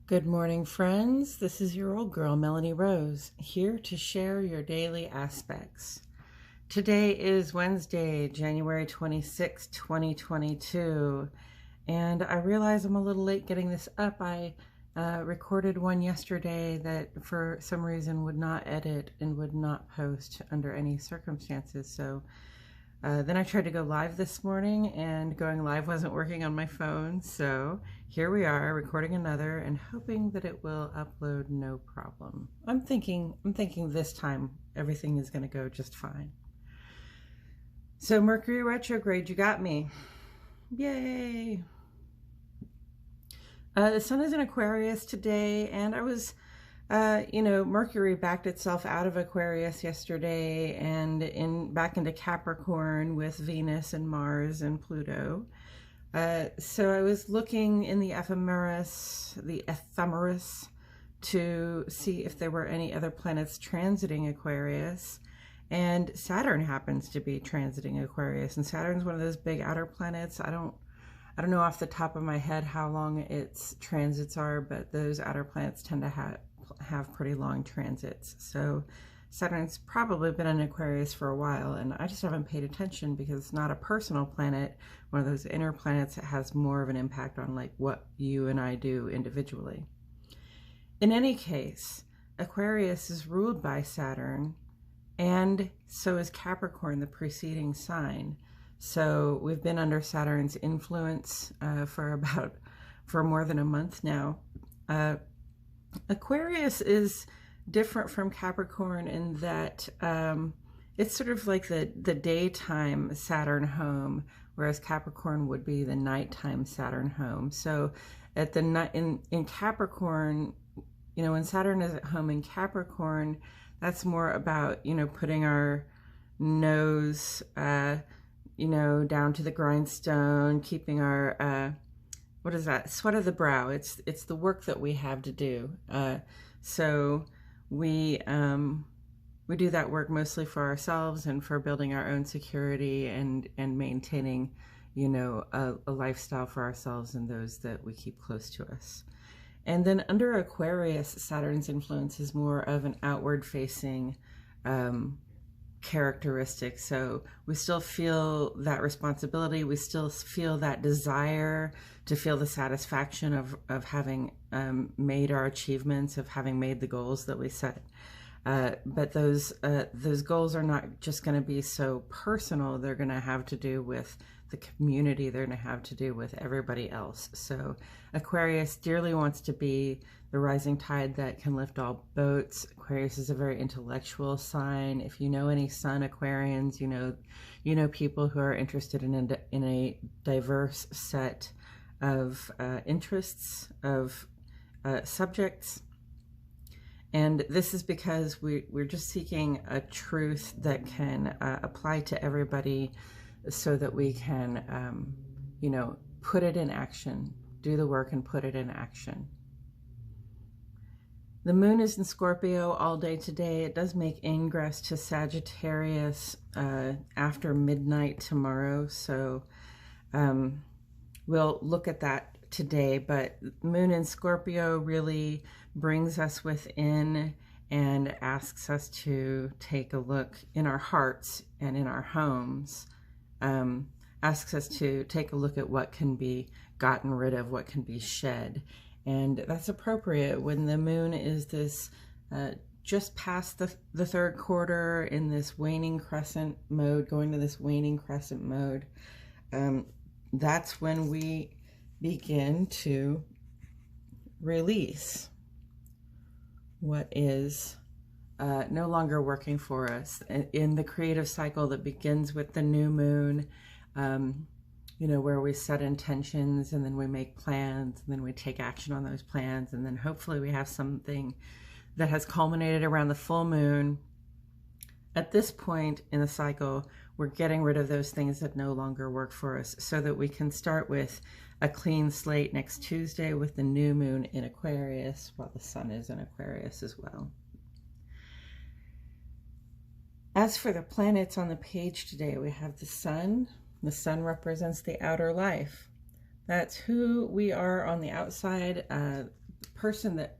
Good morning, friends. This is your old girl, Melanie Rose, here to share your daily aspects. Today is Wednesday, January 26, 2022, and I realize I'm a little late getting this up. I recorded one yesterday that for some reason would not edit and would not post under any circumstances, so then I tried to go live this morning, and going live wasn't working on my phone, so here we are recording another and hoping that it will upload no problem. I'm thinking this time everything is going to go just fine. So Mercury retrograde, you got me. Yay! The sun is in Aquarius today, and I was Mercury backed itself out of Aquarius yesterday and back into Capricorn with Venus and Mars and Pluto. So I was looking in the ephemeris to see if there were any other planets transiting Aquarius. And Saturn happens to be transiting Aquarius, and Saturn's one of those big outer planets. I don't know off the top of my head how long its transits are, but those outer planets tend to have pretty long transits. So Saturn's probably been in Aquarius for a while, and I just haven't paid attention because it's not a personal planet, one of those inner planets that has more of an impact on like what you and I do individually. In any case, Aquarius is ruled by Saturn, and so is Capricorn, the preceding sign. So we've been under Saturn's influence for more than a month now. Aquarius is different from Capricorn in that it's sort of like the daytime Saturn home, whereas Capricorn would be the nighttime Saturn home. So at the night in Capricorn, when Saturn is at home in Capricorn, that's more about putting our nose down to the grindstone, keeping our what is that? Sweat of the brow. It's the work that we have to do. So we do that work mostly for ourselves and for building our own security and maintaining, a lifestyle for ourselves and those that we keep close to us. And then under Aquarius, Saturn's influence is more of an outward facing characteristic. So we still feel that responsibility, we still feel that desire to feel the satisfaction of having made our achievements, of having made the goals that we set. But those goals are not just going to be so personal, they're going to have to do with the community, they're going to have to do with everybody else. So Aquarius dearly wants to be the rising tide that can lift all boats. Aquarius is a very intellectual sign. If you know any Sun Aquarians, you know people who are interested in a diverse set of interests, of subjects. And this is because we're just seeking a truth that can apply to everybody, so that we can, put it in action, do the work and put it in action. The moon is in Scorpio all day today. It does make ingress to Sagittarius after midnight tomorrow, so we'll look at that today. But moon in Scorpio really brings us within and asks us to take a look in our hearts and in our homes. Asks us to take a look at what can be gotten rid of, what can be shed. And that's appropriate when the moon is this just past the third quarter, in this waning crescent mode, going to this waning crescent mode. That's when we begin to release what is no longer working for us in the creative cycle that begins with the new moon, where we set intentions and then we make plans and then we take action on those plans, and then hopefully we have something that has culminated around the full moon. At this point in the cycle, we're getting rid of those things that no longer work for us so that we can start with a clean slate next Tuesday with the new moon in Aquarius, while the sun is in Aquarius as well. As for the planets on the page today, we have the sun. The sun represents the outer life. That's who we are on the outside. person that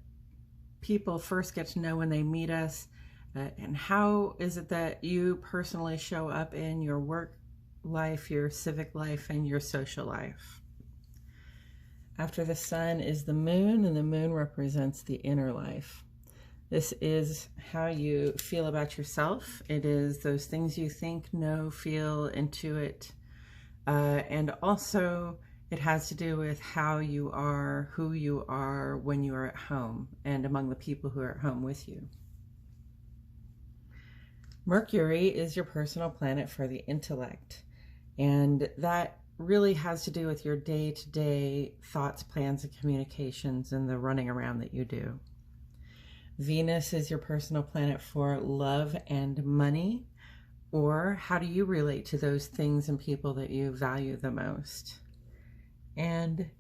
people first get to know when they meet us, and how is it that you personally show up in your work life, your civic life, and your social life. After the sun is the moon, and the moon represents the inner life. This is how you feel about yourself. It is those things you think, know, feel, intuit, and also it has to do with how you are, who you are when you are at home and among the people who are at home with you. Mercury is your personal planet for the intellect, and that really has to do with your day-to-day thoughts, plans, and communications and the running around that you do. Venus is your personal planet for love and money, or how do you relate to those things and people that you value the most. And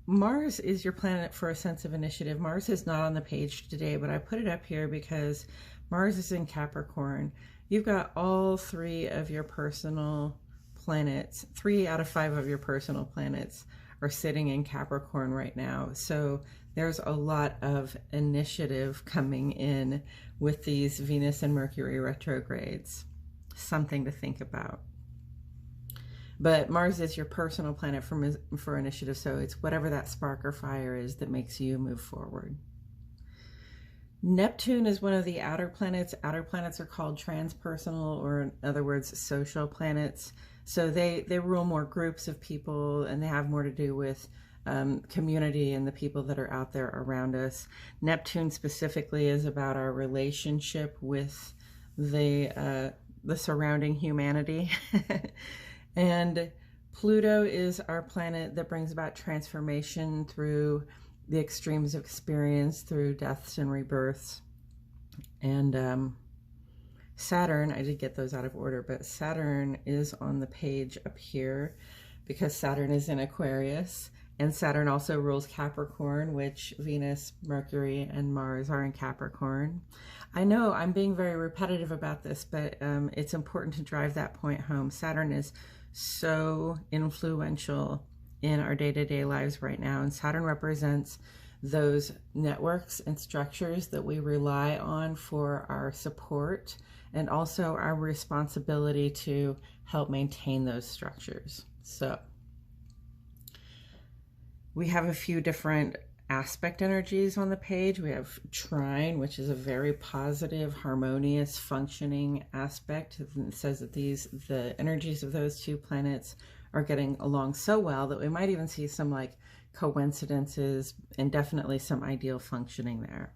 Mars is your planet for a sense of initiative. Mars is not on the page today, but I put it up here because Mars is in Capricorn. You've got all 3 of your personal planets, 3 out of 5 of your personal planets are sitting in Capricorn right now. So there's a lot of initiative coming in with these Venus and Mercury retrogrades. Something to think about. But Mars is your personal planet for initiative, so it's whatever that spark or fire is that makes you move forward. Neptune is one of the outer planets. Outer planets are called transpersonal, or in other words, social planets. So they rule more groups of people, and they have more to do with community and the people that are out there around us. Neptune specifically is about our relationship with the surrounding humanity. And Pluto is our planet that brings about transformation through the extremes of experience, through deaths and rebirths. And Saturn, I did get those out of order, but Saturn is on the page up here because Saturn is in Aquarius, and Saturn also rules Capricorn, which Venus, Mercury, and Mars are in Capricorn. I know I'm being very repetitive about this, but it's important to drive that point home. Saturn is so influential in our day-to-day lives right now, and Saturn represents those networks and structures that we rely on for our support, and also our responsibility to help maintain those structures. So we have a few different aspect energies on the page. We have trine, which is a very positive, harmonious, functioning aspect. It says that the energies of those 2 planets are getting along so well that we might even see some like coincidences and definitely some ideal functioning there.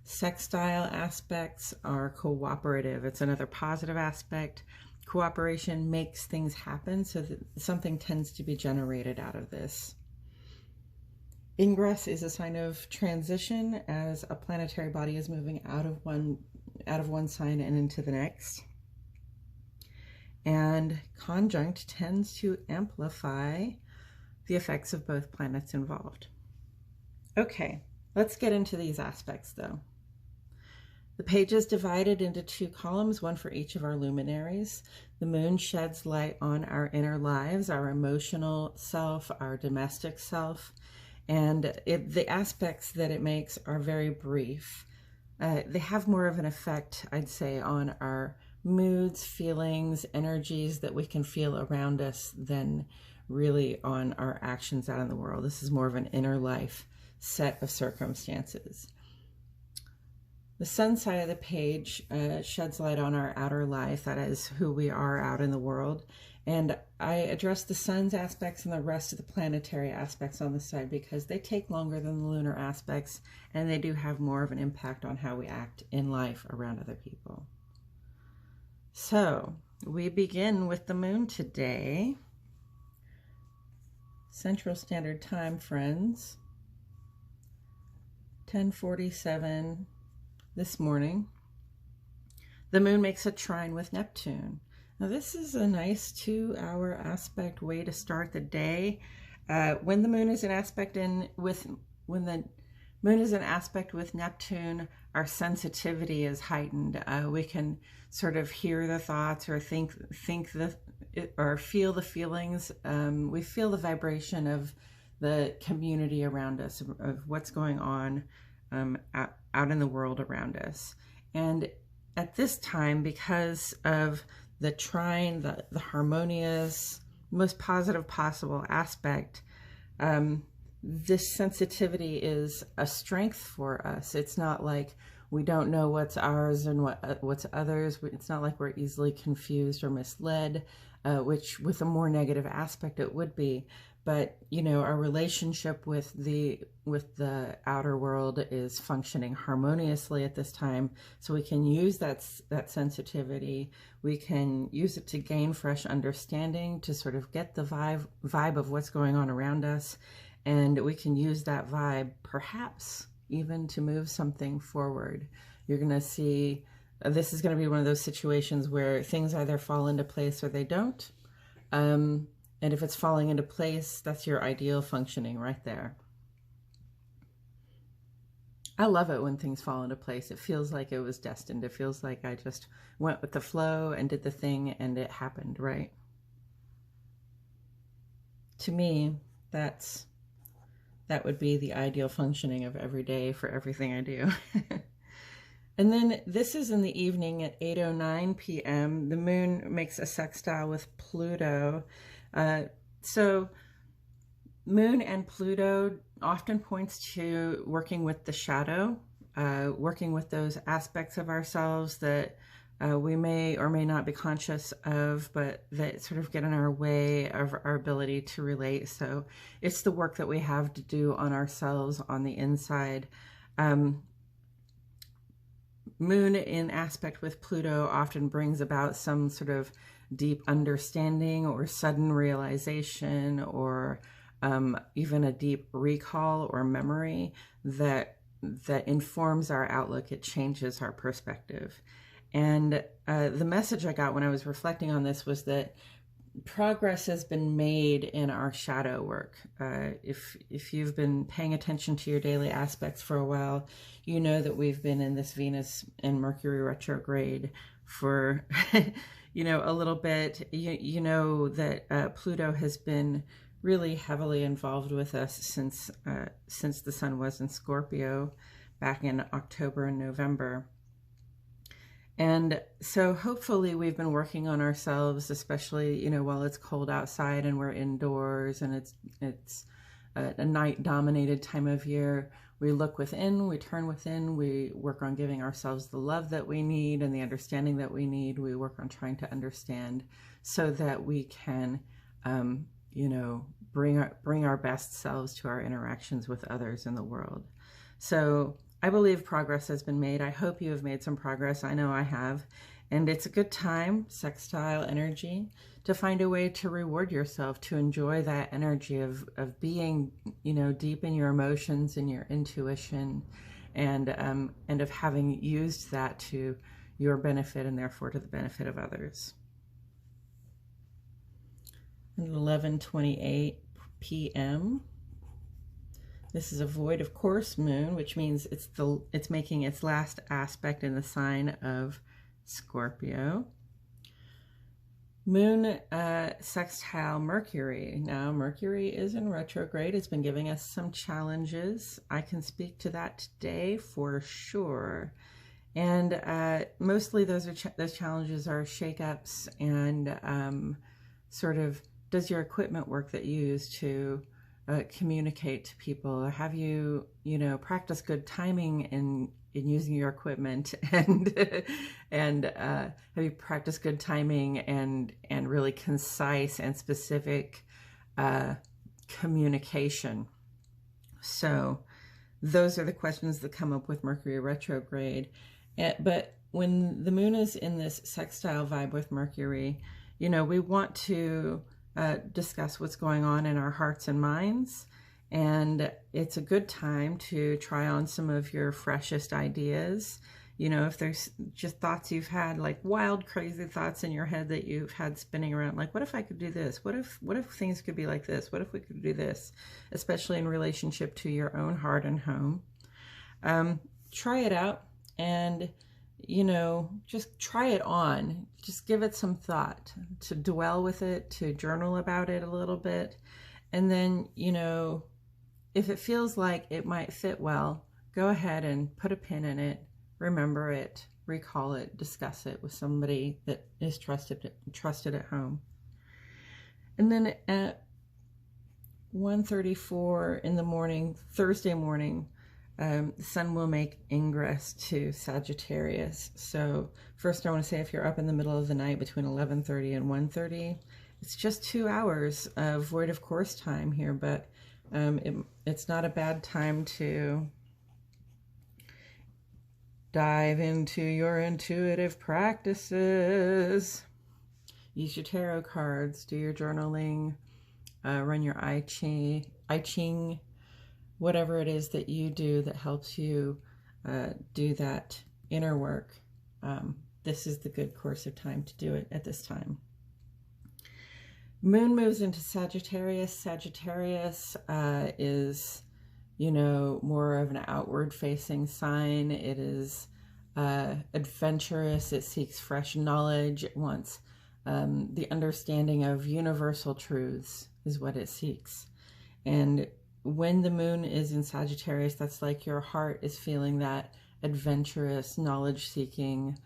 Sextile aspects are cooperative. It's another positive aspect. Cooperation makes things happen, so that something tends to be generated out of this. Ingress is a sign of transition as a planetary body is moving out of one sign and into the next. And conjunct tends to amplify the effects of both planets involved. Okay, let's get into these aspects though. The page is divided into 2 columns, one for each of our luminaries. The moon sheds light on our inner lives, our emotional self, our domestic self, and the aspects that it makes are very brief. They have more of an effect, I'd say, on our moods, feelings, energies that we can feel around us than really on our actions out in the world. This is more of an inner life set of circumstances. The sun side of the page sheds light on our outer life, that is who we are out in the world. And I address the sun's aspects and the rest of the planetary aspects on the side because they take longer than the lunar aspects, and they do have more of an impact on how we act in life around other people. So we begin with the moon today. Central Standard Time, friends. 10:47 this morning. The moon makes a trine with Neptune. Now this is a nice 2-hour aspect way to start the day. When the moon is in aspect with Neptune, our sensitivity is heightened. We can sort of hear the thoughts or think or feel the feelings. We feel the vibration of the community around us, of what's going on out in the world around us. And at this time, because of the trine, the harmonious, most positive possible aspect, this sensitivity is a strength for us. It's not like we don't know what's ours and what's others. It's not like we're easily confused or misled, which with a more negative aspect it would be. But you know, our relationship with the outer world is functioning harmoniously at this time, so we can use that sensitivity. We can use it to gain fresh understanding, to sort of get the vibe of what's going on around us, and we can use that vibe perhaps even to move something forward. You're going to see this is going to be one of those situations where things either fall into place or they don't. And if it's falling into place, that's your ideal functioning right there. I love it when things fall into place. It feels like it was destined. It feels like I just went with the flow and did the thing and it happened, right? To me, that would be the ideal functioning of every day for everything I do. And then this is in the evening at 8:09 p.m. The moon makes a sextile with Pluto. So moon and Pluto often points to working with the shadow, working with those aspects of ourselves that we may or may not be conscious of, but that sort of get in our way of our ability to relate. So it's the work that we have to do on ourselves on the inside. Moon in aspect with Pluto often brings about some sort of deep understanding or sudden realization, or even a deep recall or memory that informs our outlook. It changes our perspective. And the message I got when I was reflecting on this was that progress has been made in our shadow work. If you've been paying attention to your daily aspects for a while, you know that we've been in this Venus and Mercury retrograde for you know, a little bit. You know that Pluto has been really heavily involved with us since the sun was in Scorpio back in October and November. And so hopefully we've been working on ourselves, especially, you know, while it's cold outside and we're indoors and it's a night-dominated time of year. We look within, we turn within, we work on giving ourselves the love that we need and the understanding that we need. We work on trying to understand so that we can, you know, bring our best selves to our interactions with others in the world. So I believe progress has been made. I hope you have made some progress. I know I have. And it's a good time, sextile energy, to find a way to reward yourself, to enjoy that energy of being, you know, deep in your emotions and your intuition, and of having used that to your benefit and therefore to the benefit of others. 11:28 p.m. This is a void of course moon, which means it's making its last aspect in the sign of Scorpio. Moon sextile Mercury. Now Mercury is in retrograde. It's been giving us some challenges. I can speak to that today for sure. And mostly those challenges are shakeups and sort of, does your equipment work that you use to communicate to people? Have you, you know, practice good timing in using your equipment, and have you practiced good timing and really concise and specific communication? So those are the questions that come up with Mercury retrograde. But when the moon is in this sextile vibe with Mercury, you know, we want to discuss what's going on in our hearts and minds. And it's a good time to try on some of your freshest ideas. You know, if there's just thoughts you've had, like wild, crazy thoughts in your head that you've had spinning around, like, what if I could do this? What if things could be like this? What if we could do this? Especially in relationship to your own heart and home. Try it out and, you know, just try it on. Just give it some thought, to dwell with it, to journal about it a little bit. And then, you know, if it feels like it might fit well, go ahead and put a pin in it, remember it, recall it, discuss it with somebody that is trusted at home. And then at 1:34 in the morning, Thursday morning, the sun will make ingress to Sagittarius. So first I want to say, if you're up in the middle of the night between 11:30 and 1:30, it's just 2 hours of void of course time here, but it's not a bad time to dive into your intuitive practices. Use your tarot cards, do your journaling, run your I Ching, whatever it is that you do that helps you do that inner work. This is the good course of time to do it at this time. Moon moves into Sagittarius. Sagittarius is, you know, more of an outward facing sign. It is adventurous. It seeks fresh knowledge. It wants the understanding of universal truths is what it seeks. And when the moon is in Sagittarius, that's like your heart is feeling that adventurous, knowledge-seeking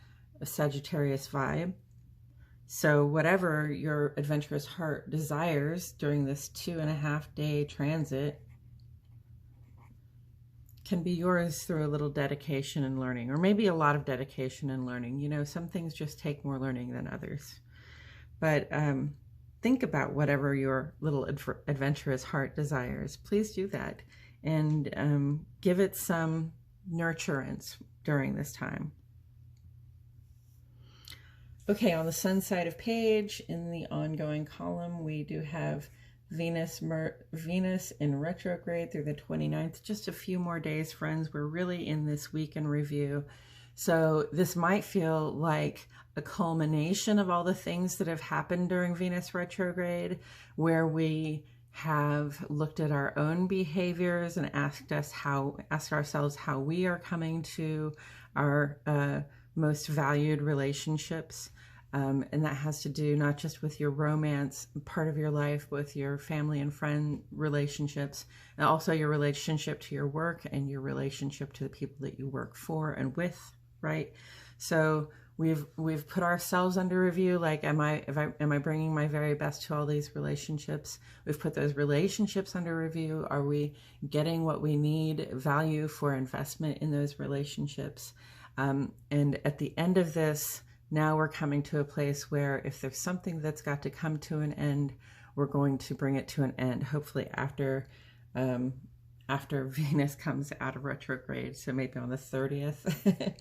Sagittarius vibe. So whatever your adventurous heart desires during this 2.5-day transit can be yours through a little dedication and learning, or maybe a lot of dedication and learning. You know, some things just take more learning than others. But think about whatever your little adventurous heart desires. Please do that and give it some nurturance during this time. Okay, on the sun side of page, in the ongoing column, we do have Venus in retrograde through the 29th. Just a few more days, friends. We're really in this week in review. So this might feel like a culmination of all the things that have happened during Venus retrograde, where we have looked at our own behaviors and asked ourselves how we are coming to our most valued relationships. And that has to do not just with your romance part of your life, but with your family and friend relationships, and also your relationship to your work and your relationship to the people that you work for and with, right? So we've put ourselves under review. Like, am I bringing my very best to all these relationships? We've put those relationships under review. Are we getting what we need, value for investment in those relationships? And at the end of this, now we're coming to a place where if there's something that's got to come to an end, we're going to bring it to an end, hopefully after Venus comes out of retrograde. So maybe on the 30th.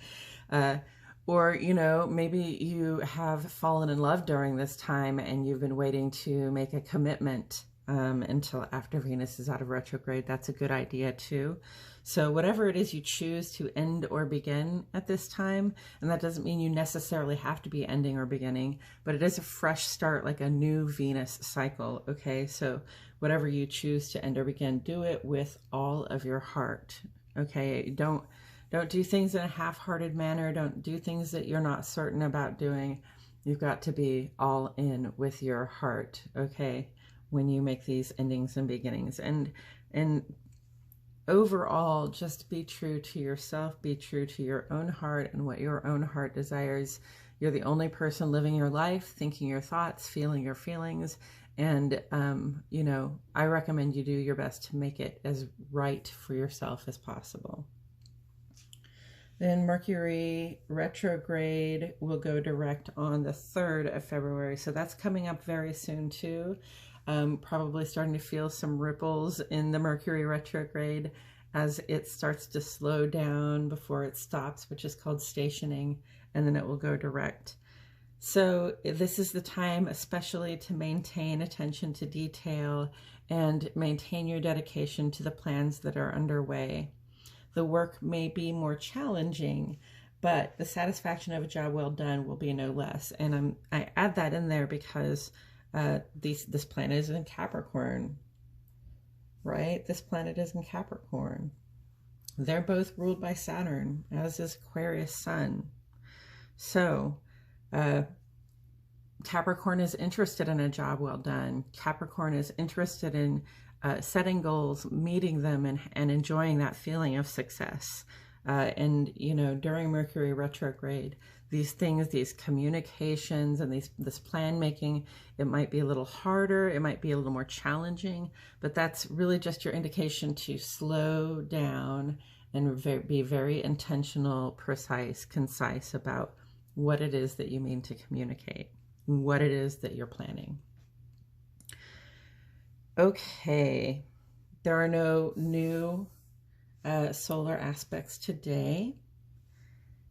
Or, you know, maybe you have fallen in love during this time and you've been waiting to make a commitment until after Venus is out of retrograde. That's a good idea too. So whatever it is you choose to end or begin at this time, and that doesn't mean you necessarily have to be ending or beginning, but it is a fresh start, like a new Venus cycle, okay? So whatever you choose to end or begin, do it with all of your heart, okay? Don't do things in a half-hearted manner. Don't do things that you're not certain about doing. You've got to be all in with your heart, okay, when you make these endings and beginnings. And overall, just be true to yourself, be true to your own heart and what your own heart desires. You're the only person living your life, thinking your thoughts, feeling your feelings. And, you know, I recommend you do your best to make it as right for yourself as possible. Then Mercury retrograde will go direct on the 3rd of February. So that's coming up very soon too. Probably starting to feel some ripples in the Mercury retrograde as it starts to slow down before it stops, which is called stationing, and then it will go direct. So this is the time especially to maintain attention to detail and maintain your dedication to the plans that are underway. The work may be more challenging, but the satisfaction of a job well done will be no less. And I add that in there because this planet is in Capricorn, right? This planet is in Capricorn. They're both ruled by Saturn, as is Aquarius sun. So Capricorn is interested in a job well done. Capricorn is interested in setting goals, meeting them, and enjoying that feeling of success. And, you know, during Mercury retrograde, these things, these communications and this plan making, it might be a little harder, it might be a little more challenging, but that's really just your indication to slow down and be very intentional, precise, concise about what it is that you mean to communicate, what it is that you're planning. Okay, there are no new solar aspects today.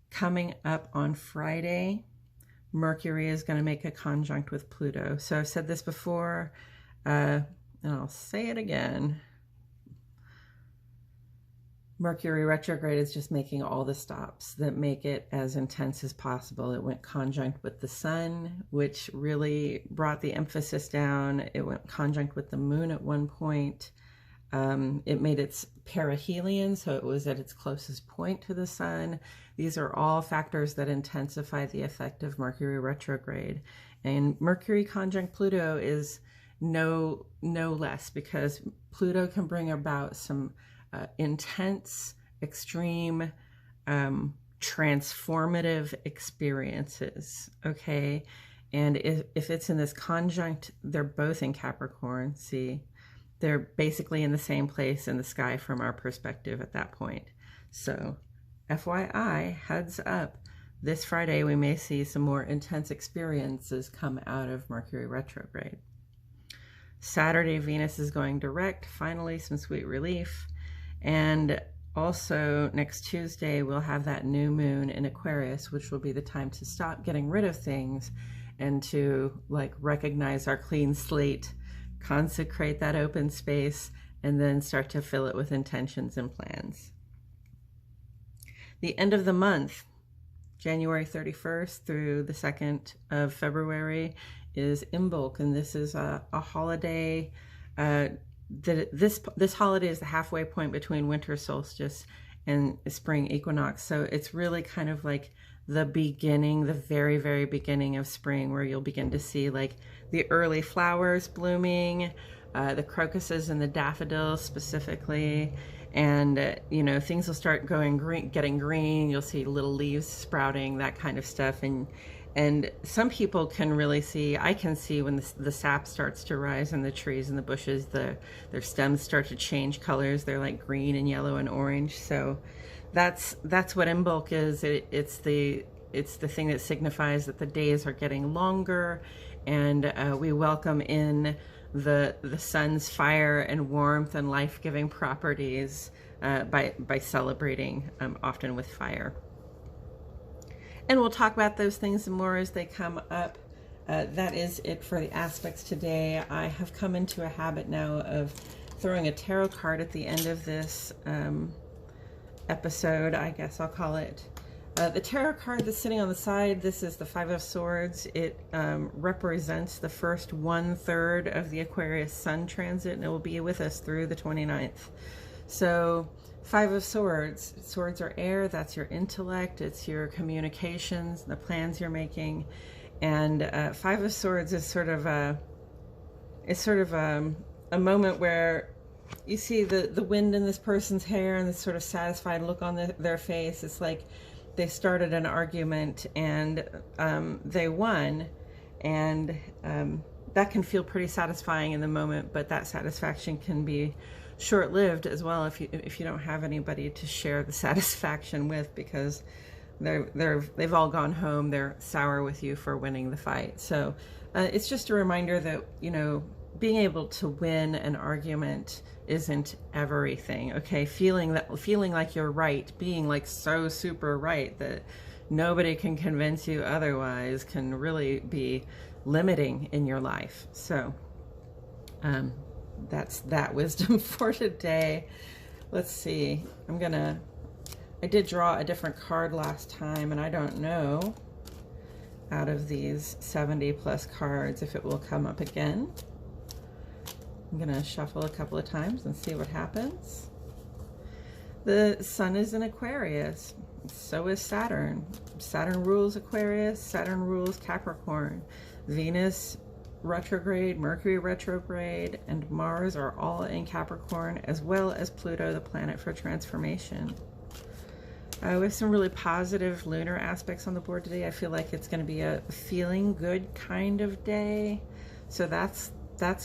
Coming up on Friday, Mercury is going to make a conjunct with Pluto. So I've said this before, and I'll say it again. Mercury retrograde is just making all the stops that make it as intense as possible. It went conjunct with the sun, which really brought the emphasis down. It went conjunct with the moon at one point. It made its perihelion, so it was at its closest point to the sun. These are all factors that intensify the effect of Mercury retrograde. And Mercury conjunct Pluto is no less, because Pluto can bring about some intense, extreme, transformative experiences, okay? And if it's in this conjunct, they're both in Capricorn, see? They're basically in the same place in the sky from our perspective at that point. So FYI, heads up, this Friday we may see some more intense experiences come out of Mercury retrograde. Saturday, Venus is going direct, finally some sweet relief. And also next Tuesday, we'll have that new moon in Aquarius, which will be the time to stop getting rid of things and to like recognize our clean slate, consecrate that open space, and then start to fill it with intentions and plans. The end of the month, January 31st through the 2nd of February, is Imbolc, and this is a holiday. This holiday is the halfway point between winter solstice and spring equinox. So it's really kind of like the beginning, the very, very beginning of spring, where you'll begin to see like the early flowers blooming, the crocuses and the daffodils specifically. And, you know, things will start going green, getting green. You'll see little leaves sprouting, that kind of stuff. And some people can really see, I can see when the sap starts to rise in the trees and the bushes, their stems start to change colors. They're like green and yellow and orange. So that's what Imbolc is. It's the thing that signifies that the days are getting longer, and we welcome in the sun's fire and warmth and life-giving properties by celebrating, often with fire. And we'll talk about those things more as they come up. That is it for the aspects today. I have come into a habit now of throwing a tarot card at the end of this episode, I guess I'll call it. The tarot card that's sitting on the side, this is the Five of Swords. It represents the first 1/3 of the Aquarius Sun transit, and it will be with us through the 29th. So Five of Swords. Swords are air. That's your intellect. It's your communications, the plans you're making. And Five of Swords is sort of a moment where you see the wind in this person's hair and this sort of satisfied look on their face. It's like they started an argument and they won, and that can feel pretty satisfying in the moment, but that satisfaction can be short-lived as well if you don't have anybody to share the satisfaction with, because they've all gone home, they're sour with you for winning the fight. So it's just a reminder that, you know, being able to win an argument isn't everything, okay? Feeling like you're right, being like so super right that nobody can convince you otherwise, can really be limiting in your life. So that's that wisdom for today. Let's see. I did draw a different card last time, and I don't know out of these 70 plus cards if it will come up again. I'm gonna shuffle a couple of times and see what happens. The sun is in Aquarius. So is Saturn. Saturn rules Aquarius. Saturn rules Capricorn. Venus retrograde, Mercury retrograde, and Mars are all in Capricorn, as well as Pluto, the planet for transformation. We have some really positive lunar aspects on the board today. I feel like it's going to be a feeling good kind of day, so that's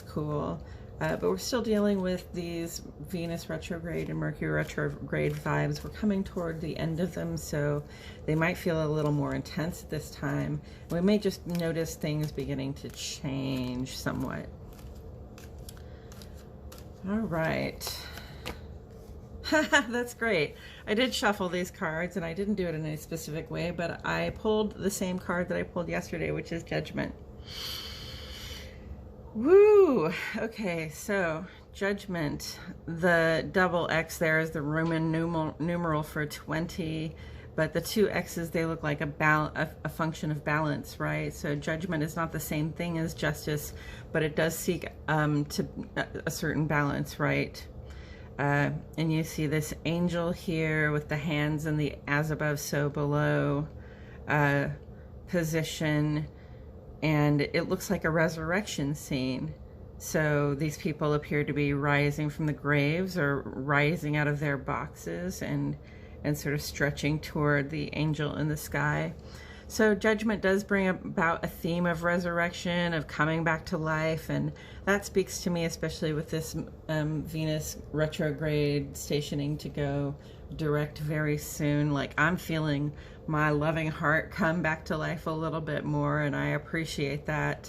cool. But we're still dealing with these Venus retrograde and Mercury retrograde vibes. We're coming toward the end of them, so they might feel a little more intense at this time. We may just notice things beginning to change somewhat. All right. That's great. I did shuffle these cards, and I didn't do it in any specific way, but I pulled the same card that I pulled yesterday, which is Judgment. Woo! Okay, so Judgment. The double X there is the Roman numeral for 20, but the two X's, they look like a function of balance, right? So Judgment is not the same thing as justice, but it does seek to a certain balance, right? And you see this angel here with the hands in the as above, so below position. And it looks like a resurrection scene. So these people appear to be rising from the graves or rising out of their boxes and sort of stretching toward the angel in the sky. So Judgment does bring about a theme of resurrection, of coming back to life, and that speaks to me, especially with this Venus retrograde stationing to go direct very soon. Like, I'm feeling my loving heart come back to life a little bit more, and I appreciate that.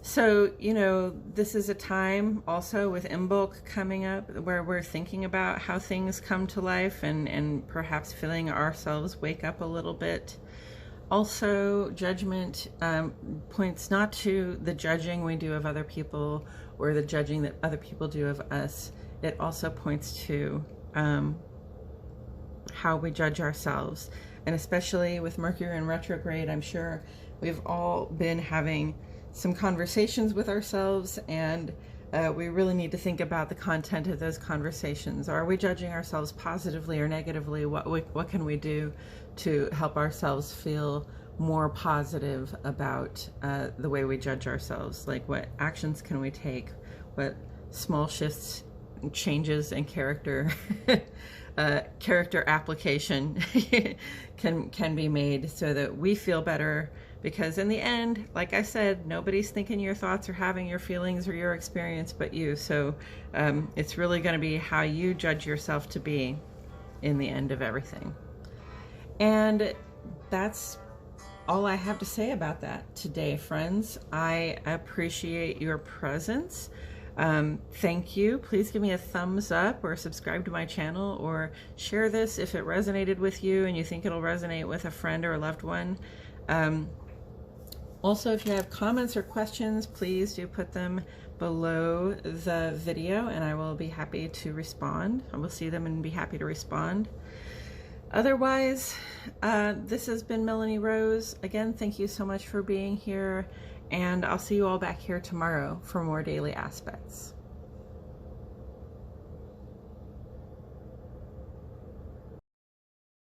So, you know, this is a time also with Imbolc coming up where we're thinking about how things come to life and perhaps feeling ourselves wake up a little bit. Also, Judgment points not to the judging we do of other people or the judging that other people do of us. It also points to how we judge ourselves. And especially with Mercury in retrograde, I'm sure we've all been having some conversations with ourselves, and we really need to think about the content of those conversations. Are we judging ourselves positively or negatively? What can we do to help ourselves feel more positive about the way we judge ourselves? Like, what actions can we take? What small shifts, changes in character character application can be made so that we feel better? Because in the end, like I said, nobody's thinking your thoughts or having your feelings or your experience but you. So it's really going to be how you judge yourself to be in the end of everything. And that's all I have to say about that today, friends. I appreciate your presence. Thank you. Please give me a thumbs up or subscribe to my channel, or share this if it resonated with you and you think it'll resonate with a friend or a loved one. Also, if you have comments or questions, please do put them below the video and I will be happy to respond. I will see them and be happy to respond. Otherwise, this has been Melanie Rose. Again, thank you so much for being here, and I'll see you all back here tomorrow for more daily aspects.